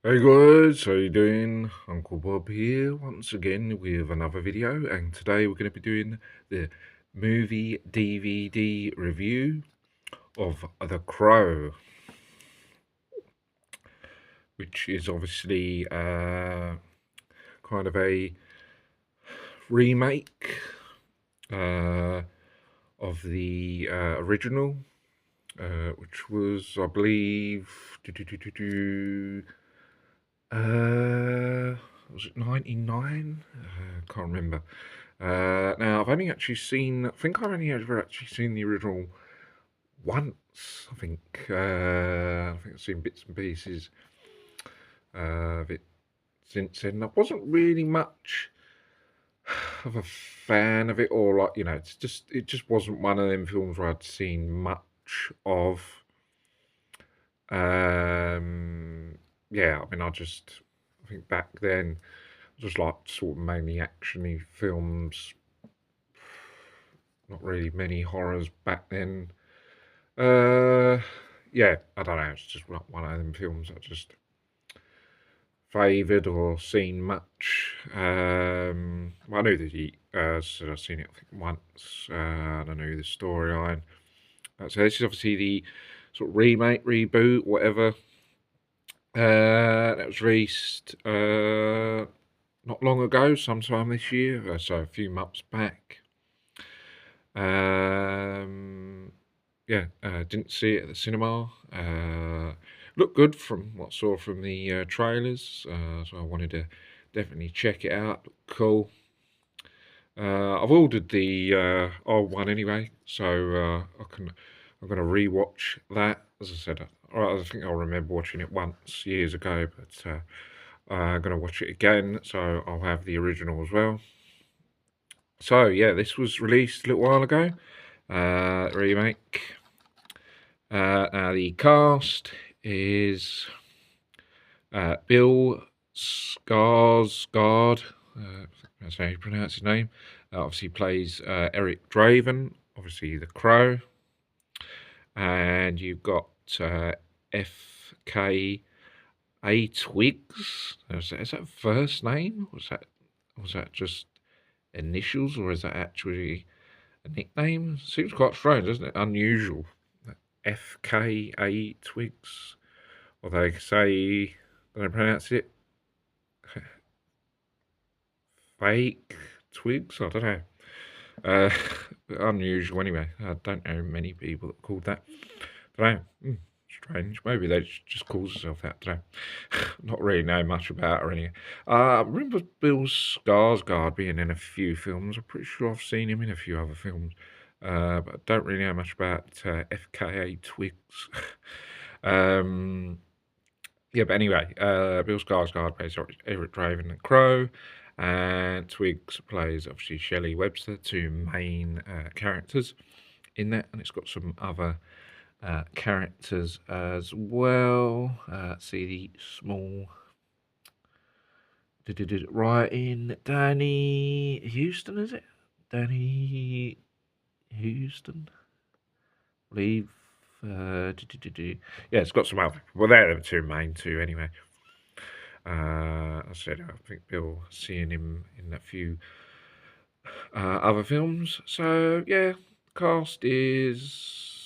Hey guys, how you doing? Uncle Bob here once again with another video, and today we're going to be doing the movie DVD review of The Crow, which is obviously kind of a remake of the original, which was, I believe, was it 99? Can't remember. Now, I've only actually seen, I think I've only ever actually seen the original once. I think I've seen bits and pieces of it since then. I wasn't really much of a fan of it, or like, it just wasn't one of them films where I'd seen much of. Um, yeah, I mean, I think back then, just like sort of mainly actiony films, not really many horrors back then. Uh, yeah, I don't know. It's just not one of them films I just favoured or seen much. I knew that so I've seen it I think once. I don't know the storyline. So this is obviously the sort of remake, reboot, whatever. That was released not long ago, sometime this year, so a few months back. Yeah, didn't see it at the cinema. Looked good from what I saw from the trailers, so I wanted to definitely check it out. Looked cool. I've ordered the old one anyway, so I'm gonna rewatch that. As I said, I think I'll remember watching it once years ago, but I'm gonna watch it again, so I'll have the original as well. So yeah, this was released a little while ago. Remake. Now the cast is Bill Skarsgård. That's how you pronounce his name. Obviously plays Eric Draven, obviously the Crow, and you've got F.K.A. Twigs. Is that first name? Was that just initials, or is that actually a nickname? Seems quite strange, doesn't it? Unusual. F.K.A. Twigs. Or they say, did I pronounce it? Fake Twigs? I don't know. Uh, Unusual anyway. I don't know many people that called that. Don't know. Strange. Maybe they just calls herself that. Don't know. Not really know much about her anyway. I remember Bill Skarsgård being in a few films. I'm pretty sure I've seen him in a few other films. But I don't really know much about FKA Twigs. um, yeah, but anyway, Bill Skarsgård plays Eric Draven and Crow, and Twigs plays obviously Shelley Webster, two main characters in that, and it's got some other characters as well. See the small writing. Danny Houston, is it? Danny Houston, I believe. Yeah, it's got some other. Well, they're the two main two anyway. I said I think Bill seeing him in a few other films. So yeah, cast is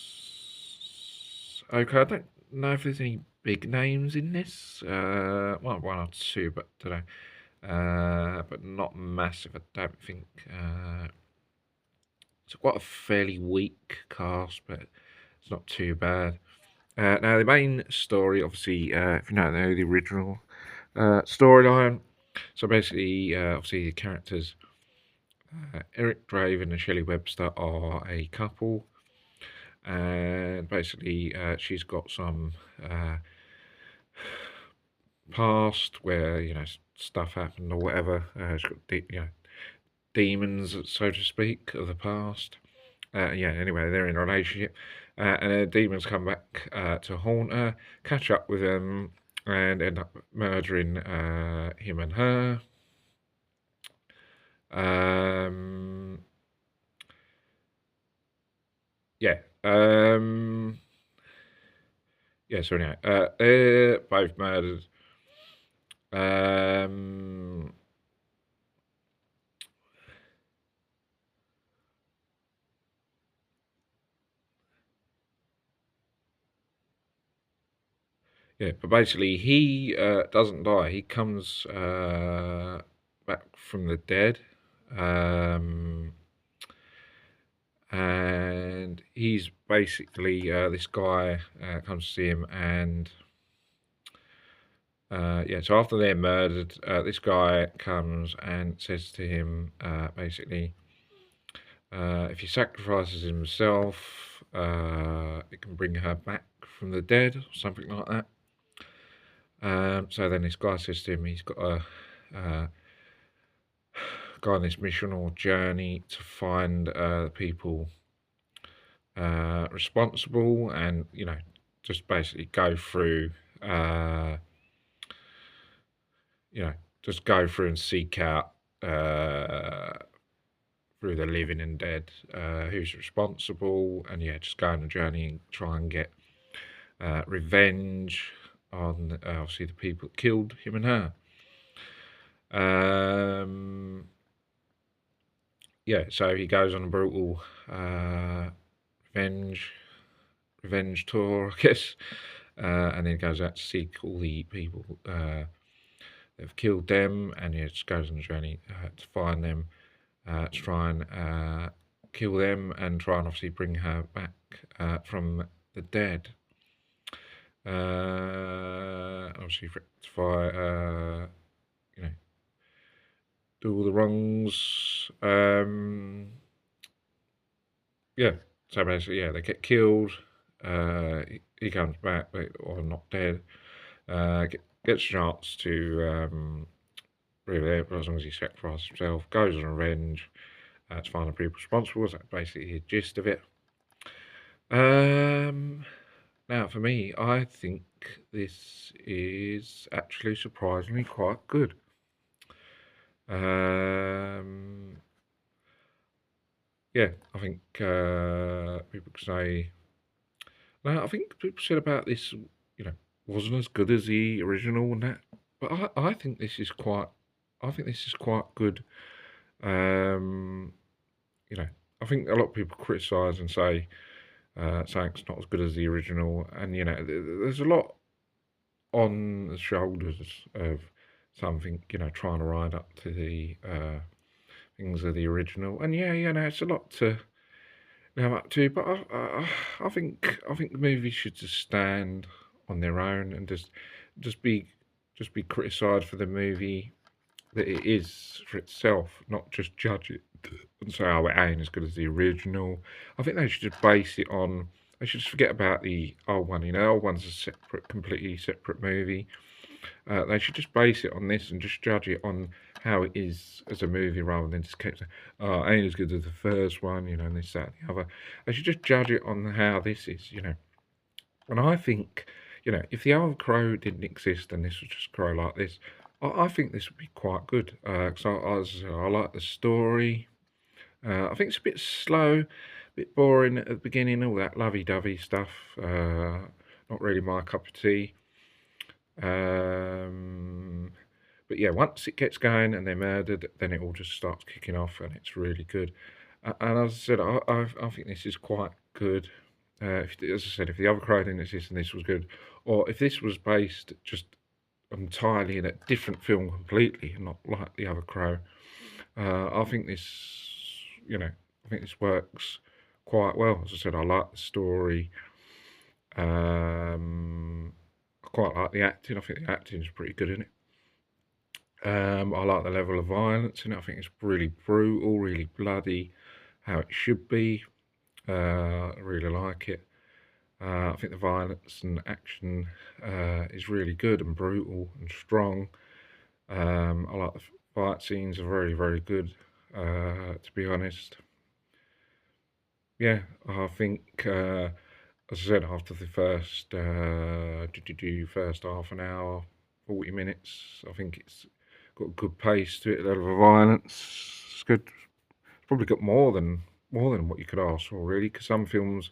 okay. I don't know if there's any big names in this. Well, one or two, but today, but not massive. I don't think. It's quite a fairly weak cast, but it's not too bad. Now the main story, obviously, if you don't know the original storyline. So basically, obviously, the characters Eric Draven and Shelley Webster are a couple, and basically, she's got some past where stuff happened or whatever. She's got demons, so to speak, of the past. Yeah. Anyway, they're in a relationship, and the demons come back to haunt her, catch up with them, and end up murdering him and her. Um, yeah. Yeah, so anyway, they're both murdered. Um, yeah, but basically he doesn't die. He comes back from the dead. Um, and he's basically this guy comes to see him, and yeah, so after they're murdered, this guy comes and says to him basically, if he sacrifices himself, it can bring her back from the dead, or something like that. So then this guy says to him he's got to go on this mission or journey to find people responsible, and just basically go through you know just go through and seek out through the living and dead who's responsible, and yeah, just go on a journey and try and get revenge on obviously the people that killed him and her. Yeah, so he goes on a brutal revenge tour, I guess, and then goes out to seek all the people that have killed them, and yeah, just goes on a journey to find them, to try and kill them, and try and obviously bring her back from the dead. Obviously rectify, do all the wrongs. Yeah, so basically, yeah, they get killed. He comes back, or not dead. Gets a chance to really, as long as he sacrifices himself, goes on revenge to find the people responsible. That's basically the gist of it. Now, for me, I think this is actually surprisingly quite good. Yeah, I think people could say. No, I think people said about this, wasn't as good as the original and that, but I think this is quite. I think this is quite good. Um, I think a lot of people criticise and say something's not as good as the original, and there's a lot on the shoulders of something, trying to ride up to the things of the original, and yeah, it's a lot to live up to, but I think the movies should just stand on their own and just be criticised for the movie that it is for itself, not just judge it and say, oh, it ain't as good as the original. I think they should just base it on. They should just forget about the old one. The old one's a separate, completely separate movie. They should just base it on this and just judge it on how it is as a movie, rather than just keep saying, oh, it ain't as good as the first one, and this, that, and the other. They should just judge it on how this is, And I think, if the old Crow didn't exist and this was just Crow like this, I think this would be quite good. Because I like the story. I think it's a bit slow, a bit boring at the beginning, all that lovey-dovey stuff. Not really my cup of tea. But yeah, once it gets going and they're murdered, then it all just starts kicking off, and it's really good. And as I said, I think this is quite good. As I said, if the other Crow didn't exist and this was good, or if this was based just entirely in a different film completely, not like the other Crow, I think this works quite well. As I said, I like the story. I quite like the acting. I think the acting is pretty good in it. I like the level of violence in it. I think it's really brutal, really bloody, how it should be. I really like it. I think the violence and action is really good and brutal and strong. I like the fight scenes are very, very good, to be honest. Yeah, I think, as I said, after the first first half an hour, 40 minutes, I think it's got a good pace to it, a level of violence. It's good. It's probably got more than what you could ask for, really, because some films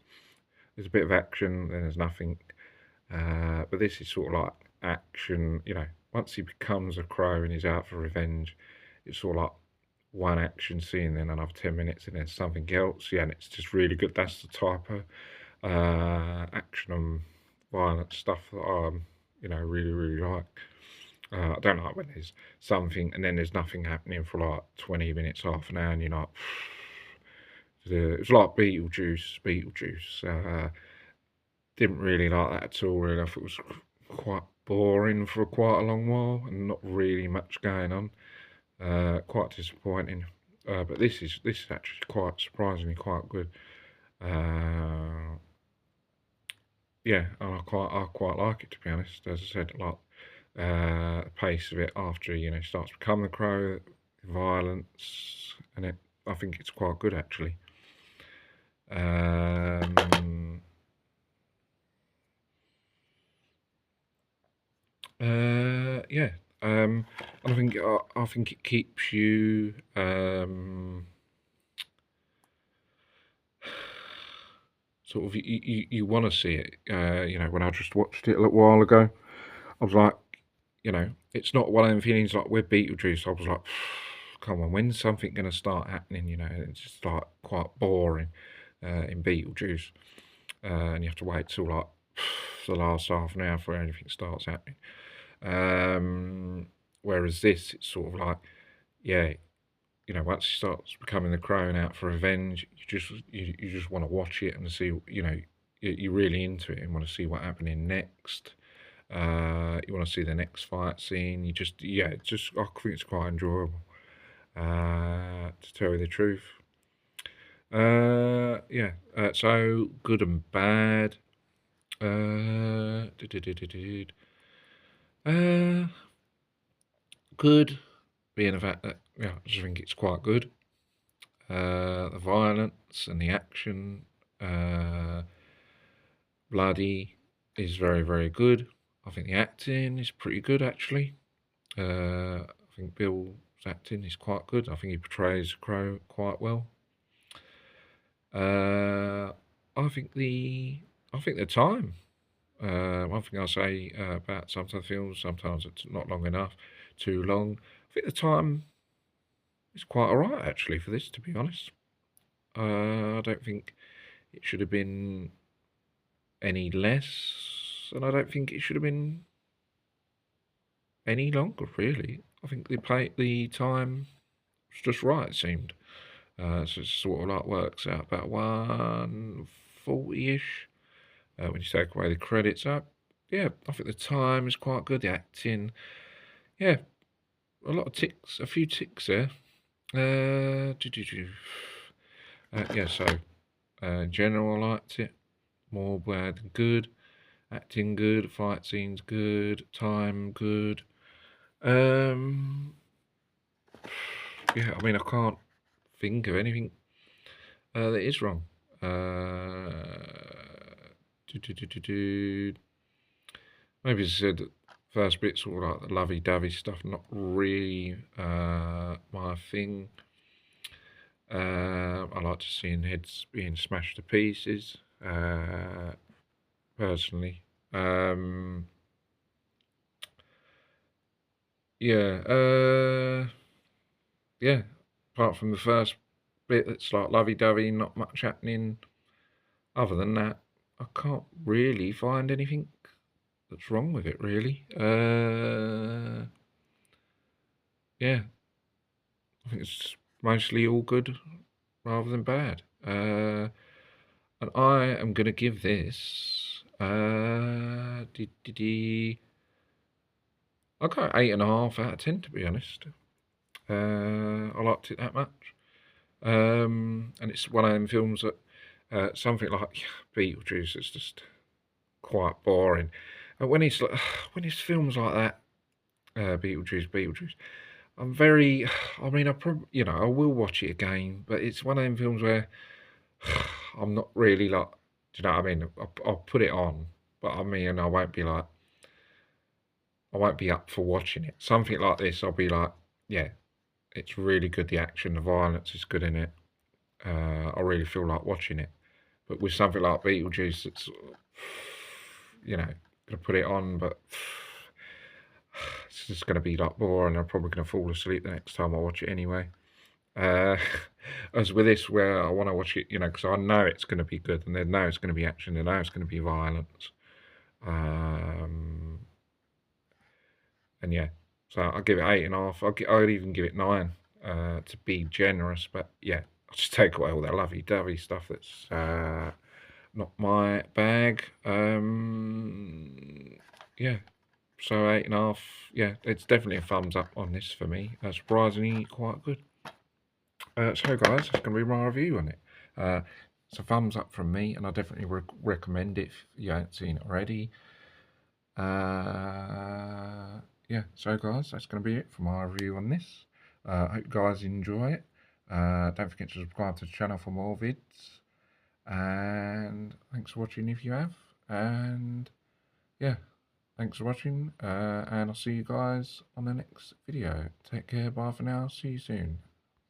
there's a bit of action, then there's nothing. But this is sort of like action, once he becomes a crow and he's out for revenge, it's all like one action scene, then another 10 minutes, and then something else. Yeah, and it's just really good. That's the type of action and violent stuff that I really like. I don't like when there's something and then there's nothing happening for like 20 minutes, half an hour, and you're like, it's like Beetlejuice. Didn't really like that at all, really. I thought it was quite boring for quite a long while and not really much going on. Quite disappointing. But this is actually quite surprisingly quite good. Yeah, and I quite like it, to be honest. As I said, like the pace of it after starts becoming the crow, violence, and I think it's quite good actually. Yeah. And I think it keeps you sort of you want to see it. When I just watched it a little while ago, I was like, it's not one of them feelings like with Beetlejuice. I was like, come on, when's something going to start happening? It's just like quite boring in Beetlejuice, and you have to wait till like the last half an hour before anything starts happening. Whereas this, it's sort of like, yeah, once he starts becoming the crow and out for revenge, you just want to watch it and see, you're really into it and want to see what's happening next. You want to see the next fight scene. I think it's quite enjoyable. To tell you the truth. Yeah. So good and bad. Good, being the fact that I just think it's quite good. The violence and the action, bloody, is very, very good. I think the acting is pretty good actually. I think Bill's acting is quite good. I think he portrays Crow quite well. I think the time. One thing I say about sometimes films, sometimes it's not long enough, too long. I think the time is quite alright actually for this, to be honest. I don't think it should have been any less, and I don't think it should have been any longer, really. I think the time was just right, it seemed. So it sort of like works out about 1:40-ish when you take away the credits up. Yeah, I think the time is quite good, the acting. Yeah, a lot of ticks, a few ticks there. Yeah, so in general, I liked it. More bad than good. Acting good, fight scenes good, time good. Yeah, I mean, I can't think of anything that is wrong. Maybe as I said, first bit sort of like the lovey-dovey stuff, not really my thing. I like to see heads being smashed to pieces, personally. Yeah, yeah. Apart from the first bit that's like lovey-dovey, not much happening. Other than that, I can't really find anything that's wrong with it, really. Yeah, I think it's mostly all good rather than bad. And I am going to give this, I got 8.5 out of 10, to be honest. I liked it that much. And it's one of them films that something like Beetlejuice is just quite boring. And when it's films like that, Beetlejuice, I'm very, I mean, I will watch it again, but it's one of them films where I'm not really like, do you know what I mean? I'll put it on, but I mean, I won't be up for watching it. Something like this, I'll be like, yeah, it's really good. The action, the violence is good in it. I really feel like watching it. But with something like Beetlejuice, it's, gonna put it on, but it's just going to be like boring. I'm probably going to fall asleep the next time I watch it anyway. Uh, as with this, where I want to watch it, you know, because I know it's going to be good, and they know it's going to be action, they know it's going to be violence. And yeah, so I'll give it 8.5. I'd even give it 9 to be generous, but yeah, I'll just take away all that lovey-dovey stuff that's not my bag. Yeah, so 8.5. Yeah, it's definitely a thumbs up on this for me. Surprisingly quite good. So guys, that's going to be my review on it. It's a thumbs up from me, and I definitely recommend it if you haven't seen it already. Yeah, so guys, that's going to be it for my review on this. Hope you guys enjoy it. Don't forget to subscribe to the channel for more vids. And thanks for watching if you have. And yeah, thanks for watching. And I'll see you guys on the next video. Take care, bye for now, see you soon.